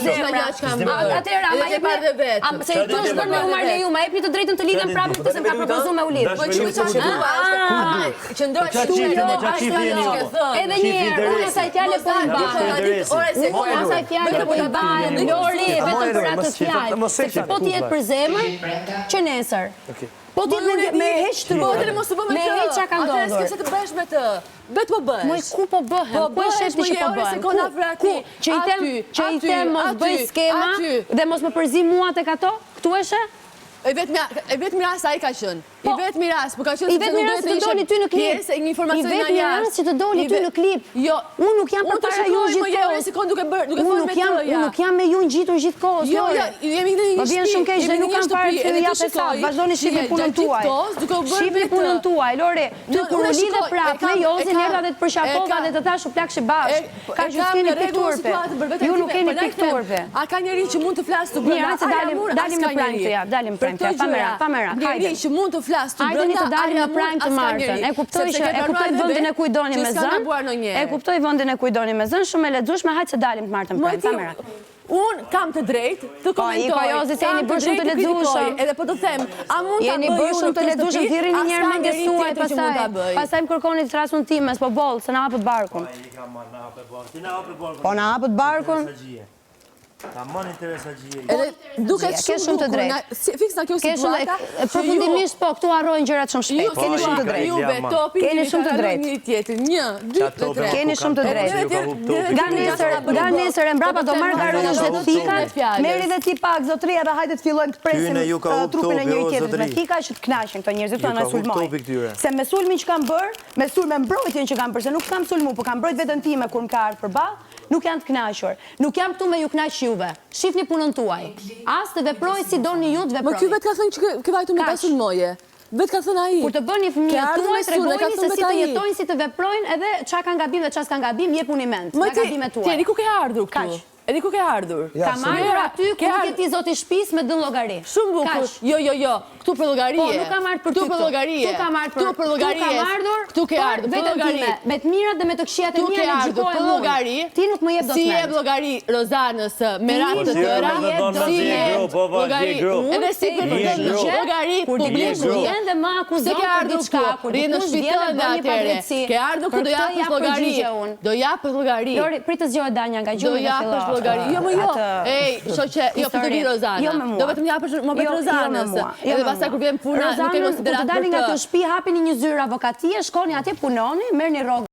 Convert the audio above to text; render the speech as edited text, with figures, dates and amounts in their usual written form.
Atëherë, ama jepni se tu është bërë me u marrë ju, ma jepni të drejtën të lidhen prapë këtë se më ka propozuar me u lidh. Edhe një herë, unë asaj fjale po i bëj. Unë asaj fjale po i bëj. Lori, vetëm për atë fjalë. Sepse po ti jetë për zemër, që nesër. Po ti me heq të rrugë. Me heq çka ka ndodhur. Atëherë s'ke të bësh me të. Bet po bëhesh. Moj ku po bëhem? Po shefi që po bëhem. Ku? Që i them mos bëj skema dhe mos më përzi mua tek ato? Këtu eshe? E vetmi rast ai ka qenë. I vetmi rast, po ka qenë se do të doli ty në klip. Një informacion nga jashtë. I vetmi rast që të doli ty në klip. Jo, unë nuk jam përpara ju gjithkohës. Unë nuk jam me ju ngjitur gjithkohës. Jo, jemi në një shtëpi. Po vjen shumë keq dhe nuk kam parë të japë sa. Vazhdoni shihni punën tuaj. Shihni punën tuaj, Lori. Ty kur u lidhe prapë me Jozin erdha dhe të përshapova dhe të thash u plakshi bash. Ka që keni pikturpe. Ju nuk keni pikturpe. A ka njëri që mund të flasë të brenda? Dalim në prime, dalim në prime. Pamera. Njëri që mund të flasë të brenda. Hajde të dalim në prime të martën. E kuptoj vendin e kujdoni me zën. E kuptoj vendin e kujdoni me zën, shumë e lexueshme, hajde të dalim të martën prime. Pamera. Unë kam të drejtë të komentoj. Po, Jozi, jeni bërë shumë të lexueshëm. Edhe po të them, a mund ta bëj jeni bërë shumë të lexueshëm, thirrni një herë mendjes tuaj pastaj më kërkoni të trasun times, po boll, se na hapet barkun. Po na hapet barkun. Ta më në interesa gjie. Edhe duket shumë të drejtë. Fiks na kjo situata. Përfundimisht po këtu harrojnë gjërat shumë shpejt. Keni shumë të drejtë. Juve topi. Keni shumë të drejtë. Një tjetër. 1, 2, 3. Keni shumë të drejtë. Nga nesër e mbrapa do marr garosh dhe fikat. Merri dhe ti pak zotria dhe hajde të fillojmë të presim trupin e njëri tjetrit me fika që të kënaqen këto njerëz këtu na sulmojnë. Se me sulmin që kanë bër, me sulm mbrojtjen që kanë bërë, se nuk kam sulmu, por kam mbrojt veten time kur më ka ardhur përballë. Nuk janë të kënaqur. Nuk jam këtu me ju kënaq juve. Shifni punën tuaj. As të veproj si doni ju të veproj. Më ky vet ka thënë që ke vajtur me ta sulmoje. Vet ka thënë ai. Kur të bëni fëmijët tuaj, tregoni se si të jetojnë, si të veprojnë, edhe çka kanë gabim dhe çka s'kan gabim, jepuni mend nga gabimet tuaja. Ti ku ke ardhur këtu? Edi ku ke ardhur? Kam ardhur aty ku nuk e ti zoti shtëpis me dën llogari. Shumë bukur. Jo. Këtu për llogarie. Po nuk kam ardhur për ty. Këtu për llogarie. Këtu kam ardhur për llogarie. Këtu ke ardhur për llogarie. Me të mirat dhe me të këqijat e mia ne gjikohem për llogari. Ti nuk më jep dot. Si jep llogari Rozanës me radhë të tëra? Si jep llogari? Edhe si për llogari publik vjen dhe më akuzon për diçka. Rri në shtëpi atëre. Ke ardhur ku do japësh llogari. Do japësh llogari. Lori, prit të zgjohet Danja nga gjumi dhe fillon. Jo më jo. Ej, shoqe, jo për të vi Rozana. Do vetëm japësh më për Rozanës. Edhe pastaj kur vjen puna, nuk e konsiderat për të. Dalin nga kjo shtëpi, hapini një zyrë avokatie, shkoni atje punoni, merrni rrogë